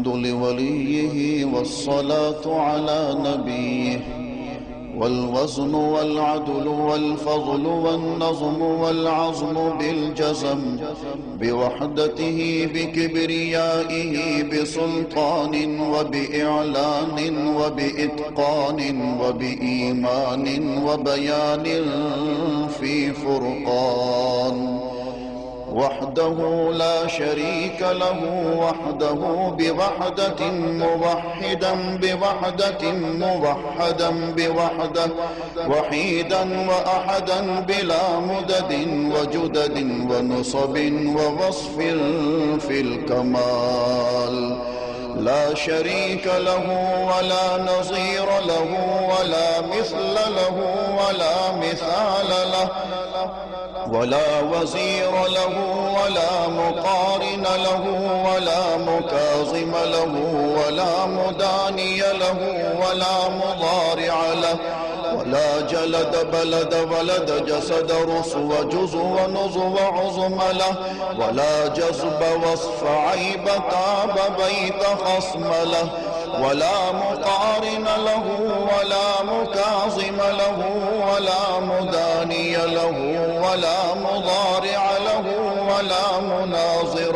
الحمد لوليه والصلاة على نبيه، والوزن والعدل والفضل والنظم والعظم بالجزم، بوحدته بكبريائه بسلطان وبإعلان وبإتقان وبإيمان وبيان في فرقان، وحده لا شريك له، وحده بوحدة موحدا بوحدة موحدا بوحدة، وحيدا وأحدا بلا مدد وجدد ونصب ووصف في الكمال، لا شريك له ولا نظير له ولا مثل له ولا مثال له، ولا وزير له ولا مقارن له ولا مكاظم له ولا مداني له ولا مضارع له، ولا جلد بلد ولد جسد رسو جزو ونزو عظم له، ولا جذب وصف عيب تاب بيت خصم له، ولا مقارن له ولا مكاظم له ولا مداني له ولا مضارع له ولا مناظر